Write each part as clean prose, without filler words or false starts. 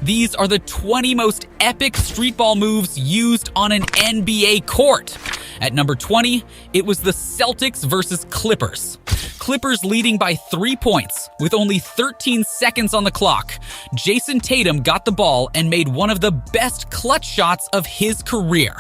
These are the 20 most epic street ball moves used on an NBA court. At number 20, it was the Celtics versus Clippers. Clippers leading by 3 points with only 13 seconds on the clock. Jason Tatum got the ball and made one of the best clutch shots of his career.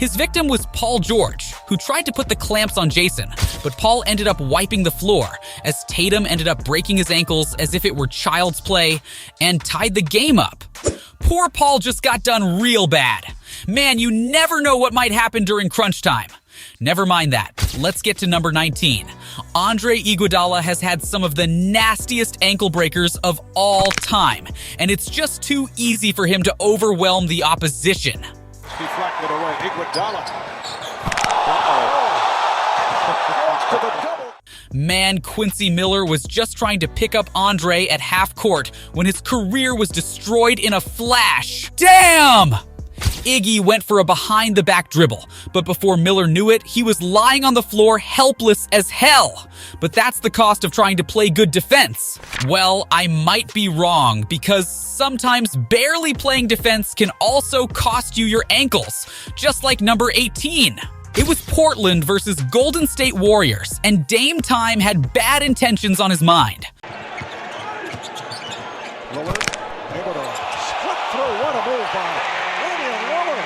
His victim was Paul George, who tried to put the clamps on Jason, but Paul ended up wiping the floor as Tatum ended up breaking his ankles as if it were child's play and tied the game up. Poor Paul just got done real bad. Man, you never know what might happen during crunch time. Never mind that. Let's get to number 19. Andre Iguodala has had some of the nastiest ankle breakers of all time, and it's just too easy for him to overwhelm the opposition. Deflected away, Iguodala. Man, Quincy Miller was just trying to pick up Andre at half court when his career was destroyed in a flash. Damn! Iggy went for a behind-the-back dribble, but before Miller knew it, he was lying on the floor helpless as hell. But that's the cost of trying to play good defense. Well, I might be wrong, because sometimes barely playing defense can also cost you your ankles, just like number 18. It was Portland versus Golden State Warriors, and Dame Time had bad intentions on his mind. Lillard able to split through. What a move by Lillard.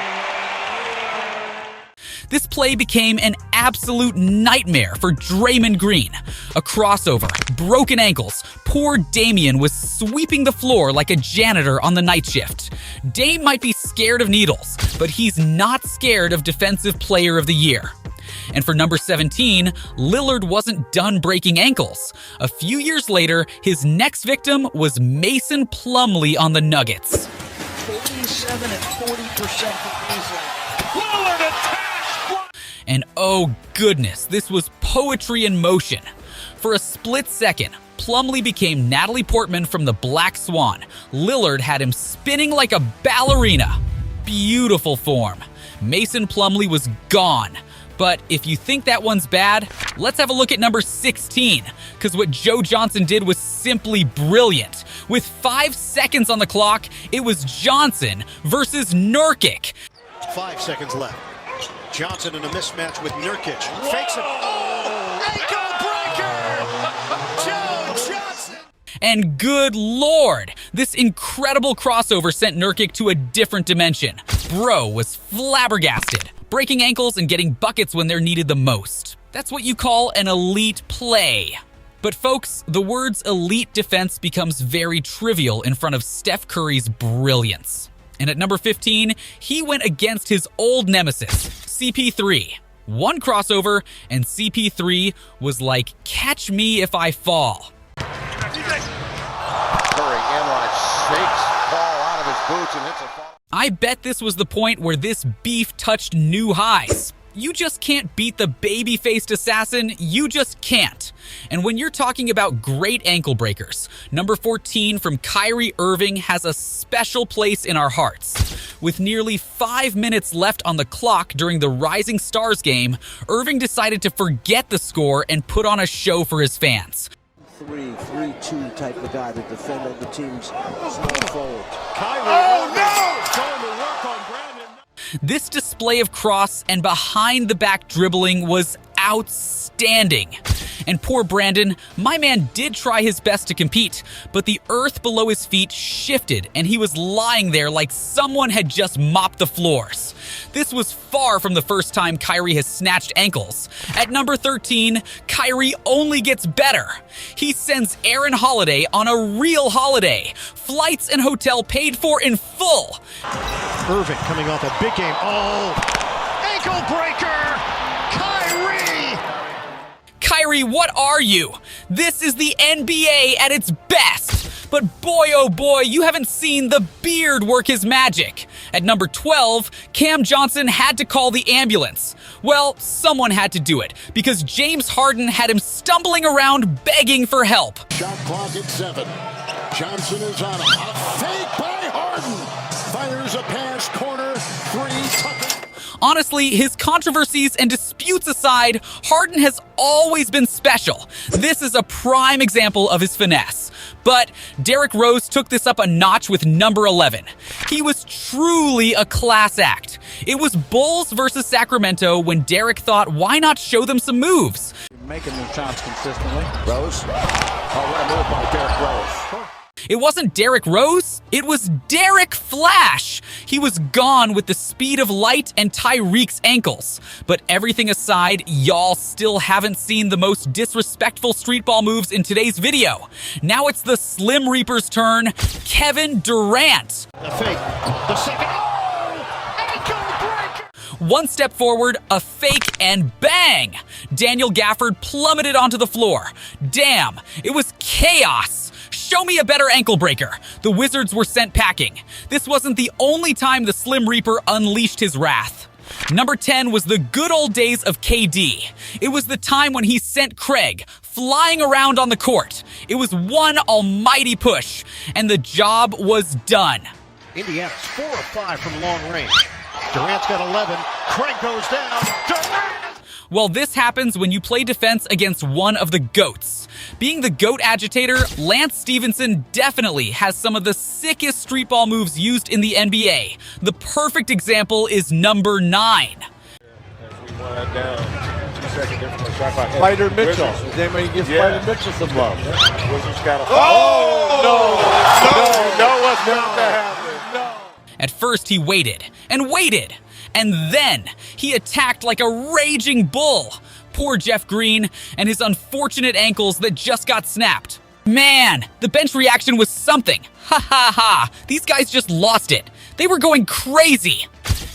This play became an absolute nightmare for Draymond Green. A crossover, broken ankles, poor Damian was sweeping the floor like a janitor on the night shift. Dame might be scared of needles, but he's not scared of Defensive Player of the Year. And for number 17, Lillard wasn't done breaking ankles. A few years later, his next victim was Mason Plumlee on the Nuggets. 47 and 40% for Mason. Lillard attacks! And oh goodness, this was poetry in motion. For a split second, Plumlee became Natalie Portman from the Black Swan. Lillard had him spinning like a ballerina. Beautiful form. Mason Plumlee was gone. But if you think that one's bad, let's have a look at number 16, because what Joe Johnson did was simply brilliant. With 5 seconds on the clock, it was Johnson versus Nurkic. 5 seconds left. Johnson in a mismatch with Nurkic. Fakes it. Ankle breaker! Joe Johnson! And good lord, this incredible crossover sent Nurkic to a different dimension. Bro was flabbergasted, breaking ankles and getting buckets when they're needed the most. That's what you call an elite play. But folks, the words elite defense becomes very trivial in front of Steph Curry's brilliance. And at number 15, he went against his old nemesis, CP3. One crossover, and CP3 was like, catch me if I fall. Curry inline shakes ball out of his boots and hits a fall. I bet this was the point where this beef touched new highs. You just can't beat the baby-faced assassin, you just can't. And when you're talking about great ankle breakers, number 14 from Kyrie Irving has a special place in our hearts. With nearly 5 minutes left on the clock during the Rising Stars game, Irving decided to forget the score and put on a show for his fans. 3-3-2 type of guy to defend other teams' small forward. Kyrie going to work on Brandon. This display of cross and behind-the-back dribbling was outstanding. And poor Brandon, my man did try his best to compete, but the earth below his feet shifted and he was lying there like someone had just mopped the floors. This was far from the first time Kyrie has snatched ankles. At number 13, Kyrie only gets better. He sends Aaron Holiday on a real holiday. Flights and hotel paid for in full. Irving coming off a big game. Oh, ankle breaker! Kyrie! Kyrie, what are you? This is the NBA at its best. But boy, oh boy, you haven't seen the beard work his magic. At number 12, Cam Johnson had to call the ambulance. Well, someone had to do it, because James Harden had him stumbling around begging for help. Shot clock at 7. Johnson is on him. A fake by Harden. Fires a pass, corner, 3, tuck it. Honestly, his controversies and disputes aside, Harden has always been special. This is a prime example of his finesse. But Derrick Rose took this up a notch with number 11. He was truly a class act. It was Bulls versus Sacramento when Derrick thought, why not show them some moves? Making their shots consistently. Rose. Oh, what a move by Derrick Rose. It wasn't Derrick Rose, it was Derrick Flash. He was gone with the speed of light and Tyreek's ankles. But everything aside, y'all still haven't seen the most disrespectful street ball moves in today's video. Now it's the Slim Reaper's turn, Kevin Durant. The fake. The second. Oh! Ankle breaker! One step forward, a fake, and bang! Daniel Gafford plummeted onto the floor. Damn, it was chaos. Show me a better ankle breaker. The Wizards were sent packing. This wasn't the only time the Slim Reaper unleashed his wrath. Number 10 was the good old days of KD. It was the time when he sent Craig flying around on the court. It was one almighty push, and the job was done. Indiana's 4 of 5 from long range. Durant's got 11. Craig goes down. Durant! Well, this happens when you play defense against one of the GOATs. Being the GOAT agitator, Lance Stevenson definitely has some of the sickest street ball moves used in the NBA. The perfect example is number 9. Spider Mitchell. Does anybody give Spider Mitchell some love? Wizards got a no, what's going to happen? No. At first, he waited and waited, and then he attacked like a raging bull. Poor Jeff Green and his unfortunate ankles that just got snapped. Man, the bench reaction was something. Ha ha ha, these guys just lost it. They were going crazy.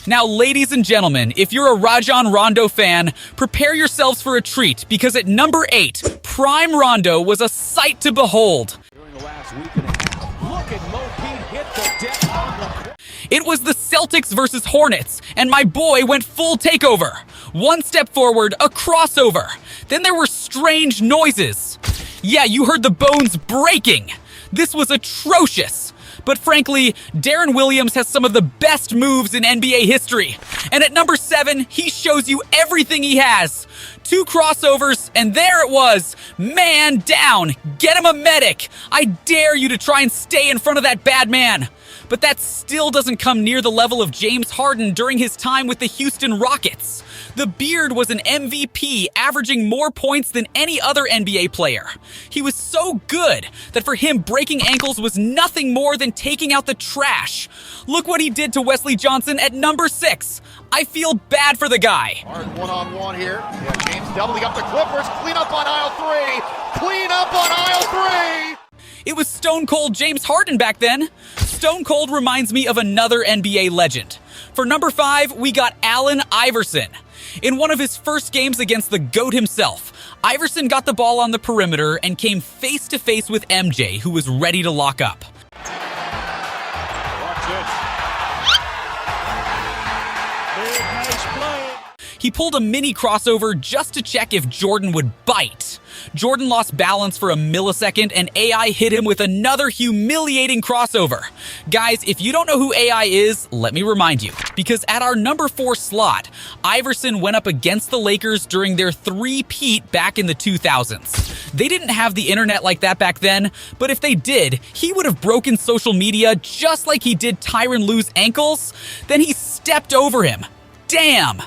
Now, ladies and gentlemen, if you're a Rajon Rondo fan, prepare yourselves for a treat because at number 8, Prime Rondo was a sight to behold. During the last week and a half, look at Mo Pete hit the deck on the court. It was the Celtics versus Hornets, and my boy went full takeover. One step forward, a crossover. Then there were strange noises. Yeah, you heard the bones breaking. This was atrocious. But frankly, Darren Williams has some of the best moves in NBA history. And at number 7, he shows you everything he has. 2 crossovers, and there it was. Man down. Get him a medic. I dare you to try and stay in front of that bad man. But that still doesn't come near the level of James Harden during his time with the Houston Rockets. The Beard was an MVP, averaging more points than any other NBA player. He was so good that for him, breaking ankles was nothing more than taking out the trash. Look what he did to Wesley Johnson at number 6. I feel bad for the guy. Hard one-on-one here. Yeah, James doubling up the Clippers. Clean up on aisle 3. Clean up on aisle 3. It was Stone Cold James Harden back then. Stone Cold reminds me of another NBA legend. For number 5, we got Allen Iverson. In one of his first games against the GOAT himself, Iverson got the ball on the perimeter and came face-to-face with MJ, who was ready to lock up. Watch this. Big, nice play. He pulled a mini crossover just to check if Jordan would bite. Jordan lost balance for a millisecond and AI hit him with another humiliating crossover. Guys, if you don't know who AI is, let me remind you. Because at our number 4 slot, Iverson went up against the Lakers during their three-peat back in the 2000s. They didn't have the internet like that back then, but if they did, he would have broken social media just like he did Tyronn Lue's ankles. Then he stepped over him. Damn!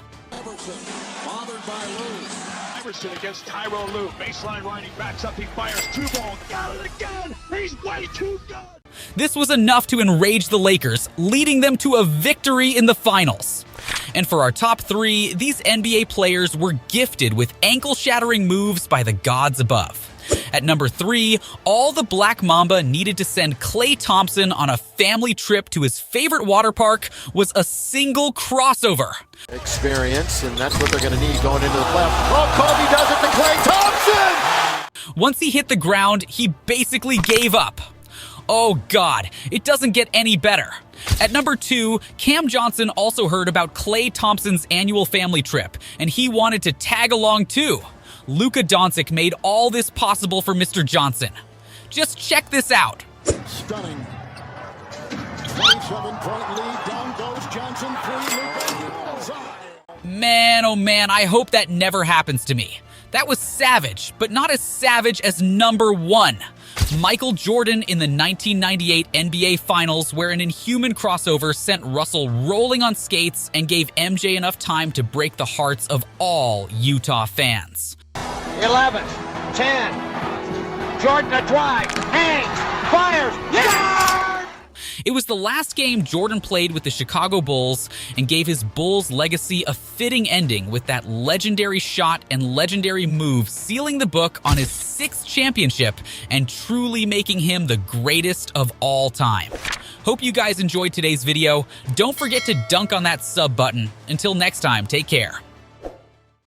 Iverson against Tyronn Lue. Baseline right, he backs up, he fires 2 ball. Got it again! He's way too good! This was enough to enrage the Lakers, leading them to a victory in the finals. And for our top 3, these NBA players were gifted with ankle-shattering moves by the gods above. At number 3, all the Black Mamba needed to send Klay Thompson on a family trip to his favorite water park was a single crossover. Experience, and that's what they're going to need going into the playoffs. Oh, Kobe does it to Klay Thompson! Once he hit the ground, he basically gave up. Oh God, it doesn't get any better. At number 2, Cam Johnson also heard about Klay Thompson's annual family trip, and he wanted to tag along too. Luka Doncic made all this possible for Mr. Johnson. Just check this out. Stunning. 27-point lead. Down goes Johnson. 3. Luka. Man, oh man, I hope that never happens to me. That was savage, but not as savage as number 1. Michael Jordan in the 1998 NBA Finals, where an inhuman crossover sent Russell rolling on skates and gave MJ enough time to break the hearts of all Utah fans. 11, 10. Jordan a drive, hangs, fires, yeah! It was the last game Jordan played with the Chicago Bulls and gave his Bulls legacy a fitting ending with that legendary shot and legendary move, sealing the book on his 6th championship and truly making him the greatest of all time. Hope you guys enjoyed today's video. Don't forget to dunk on that sub button. Until next time, take care.